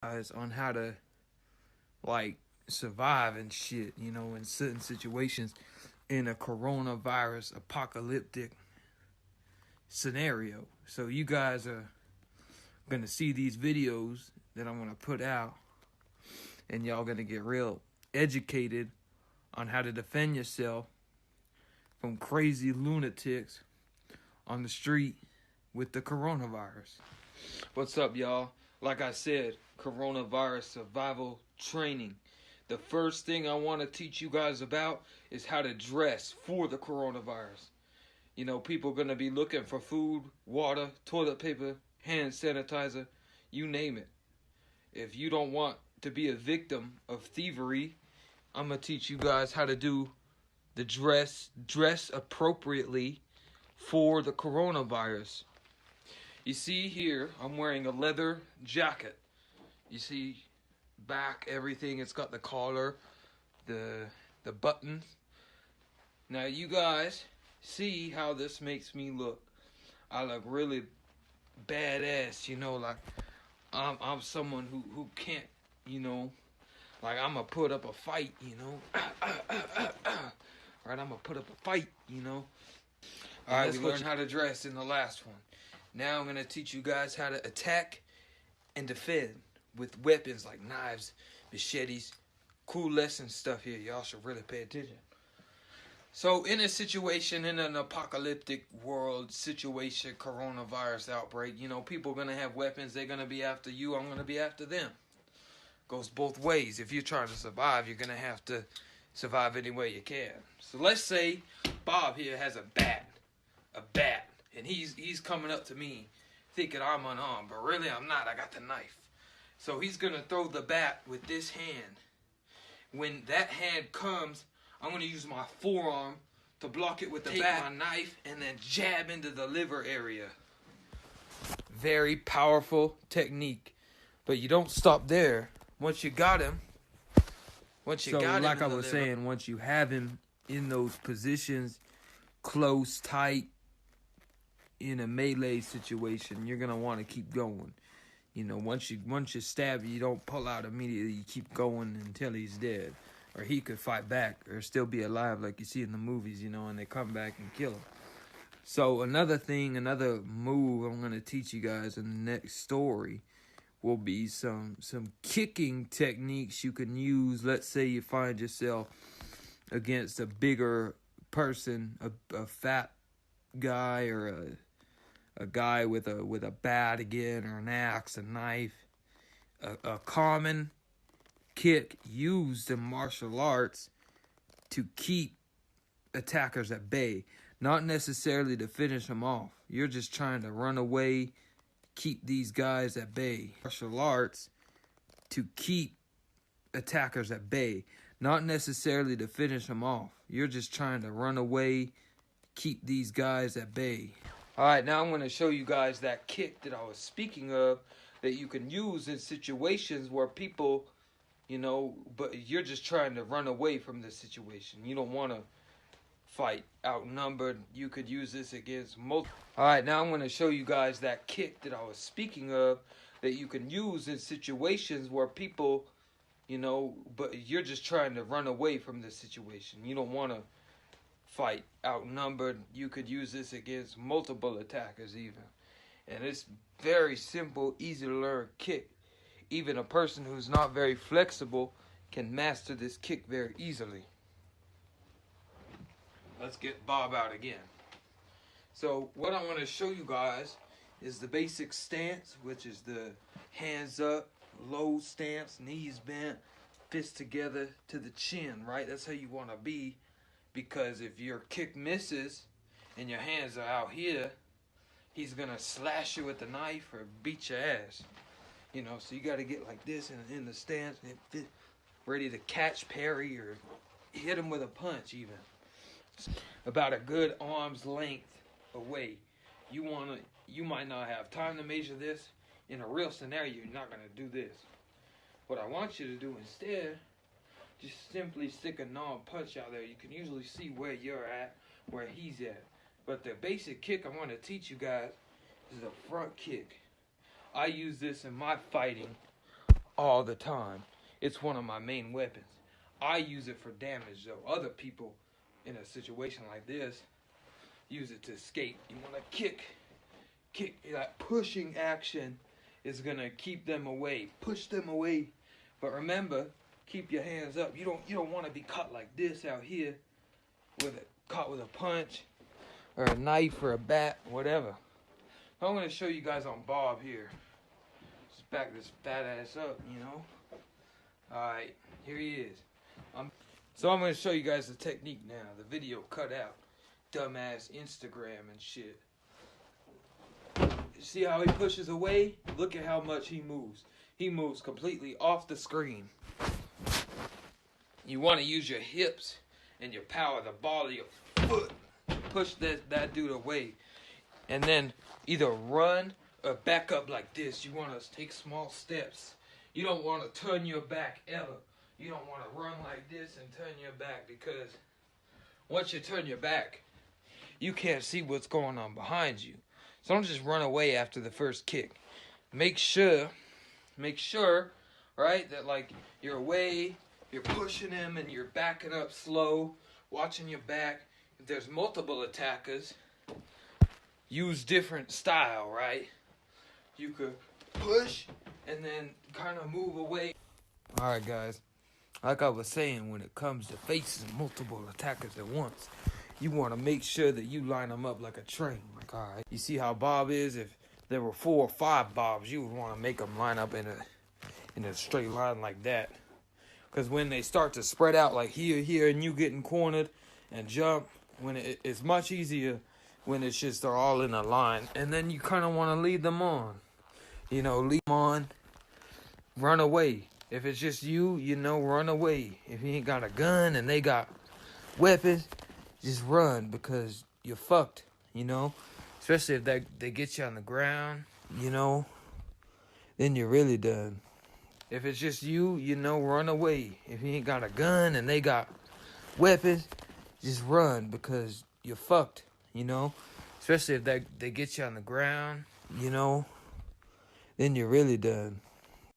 guys on how to like survive and shit, in certain situations in a coronavirus apocalyptic scenario. So you guys are gonna see these videos that I'm gonna put out, and y'all gonna get real educated on how to defend yourself from crazy lunatics on the street with the coronavirus. What's up, y'all? Like I said, coronavirus survival training. The first thing I want to teach you guys about is how to dress for the coronavirus. People are going to be looking for food, water, toilet paper, hand sanitizer, you name it. If you don't want to be a victim of thievery, I'm going to teach you guys how to do the dress appropriately for the coronavirus. You see here, I'm wearing a leather jacket. You see back, everything, it's got the collar, the buttons. Now you guys see how this makes me look. I look really badass, like I'm someone who can't, like I'm gonna put up a fight, Right, I'm gonna put up a fight, Alright, we learned how to dress in the last one. Now I'm going to teach you guys how to attack and defend with weapons like knives, machetes. Cool lesson stuff here. Y'all should really pay attention. So in a situation, in an apocalyptic world situation, coronavirus outbreak, people are going to have weapons. They're going to be after you. I'm going to be after them. Goes both ways. If you're trying to survive, you're going to have to survive any way you can. So let's say Bob here has a bat. And he's coming up to me thinking I'm unarmed, but really I'm not. I got the knife. So he's going to throw the bat with this hand. When that hand comes, I'm going to use my forearm to block it with the bat, my knife, and then jab into the liver area. Very powerful technique. But you don't stop there. Once you got him, like I was saying, once you have him in those positions, close, tight, in a melee situation, you're gonna want to keep going. Once you stab, you don't pull out immediately. You keep going until he's dead, or he could fight back, or still be alive, like you see in the movies. And they come back and kill him. So another move I'm gonna teach you guys in the next story will be some kicking techniques you can use. Let's say you find yourself against a bigger person, a fat guy, or a guy with a bat again, or an axe, a knife. A common kick used in martial arts to keep attackers at bay, not necessarily to finish them off. You're just trying to run away, keep these guys at bay. Martial arts to keep attackers at bay, not necessarily to finish them off. You're just trying to run away, keep these guys at bay. Alright, now I'm going to show you guys that kick that I was speaking of, that you can use in situations where people, but you're just trying to run away from the situation. You don't want to fight outnumbered. You could use this against multiple. Alright, now I'm going to show you guys that kick that I was speaking of, that you can use in situations where people, but you're just trying to run away from the situation. You don't want to fight outnumbered. You could use this against multiple attackers even. And it's very simple, easy to learn kick. Even a person who's not very flexible can master this kick very easily. Let's get Bob out again. So what I want to show you guys is the basic stance, which is the hands up, low stance, knees bent, fists together to the chin, right? That's how you want to be. Because if your kick misses and your hands are out here, he's going to slash you with the knife or beat your ass. So you got to get like this in the stance, and ready to catch, parry, or hit him with a punch even. About a good arm's length away. You might not have time to measure this. In a real scenario, you're not going to do this. What I want you to do instead, just simply stick a non-punch out there. You can usually see where you're at, where he's at. But the basic kick I want to teach you guys is a front kick. I use this in my fighting all the time. It's one of my main weapons. I use it for damage, though. Other people in a situation like this use it to escape. You want to kick, that pushing action is going to keep them away. Push them away. But remember, keep your hands up. You don't want to be caught like this out here, caught with a punch or a knife or a bat, whatever. I'm going to show you guys on Bob here. Just back this fat ass up, you know. Alright, here he is. So I'm going to show you guys the technique now. The video cut out. Dumbass Instagram and shit. See how he pushes away? Look at how much he moves. He moves completely off the screen. You want to use your hips and your power, the ball of your foot. Push that dude away. And then either run or back up like this. You want to take small steps. You don't want to turn your back ever. You don't want to run like this and turn your back, because once you turn your back, you can't see what's going on behind you. So don't just run away after the first kick. Make sure, right, that like you're away, you're pushing him and you're backing up slow, watching your back. If there's multiple attackers, use different style, right? You could push and then kind of move away. Alright guys, like I was saying, when it comes to facing multiple attackers at once, you want to make sure that you line them up like a train. Like, alright, you see how Bob is? If there were 4 or 5 Bobs, you would want to make them line up in a straight line like that. Because when they start to spread out like here, and you getting cornered and jump, when it's much easier when it's just they're all in a line. And then you kind of want to lead them on. You know, lead them on, run away. If it's just you, you know, run away. If you ain't got a gun and they got weapons, just run, because you're fucked, you know. Especially if they get you on the ground, you know, then you're really done. If it's just you, you know, run away. If you ain't got a gun and they got weapons, just run, because you're fucked, you know. Especially if they get you on the ground, you know, then you're really done.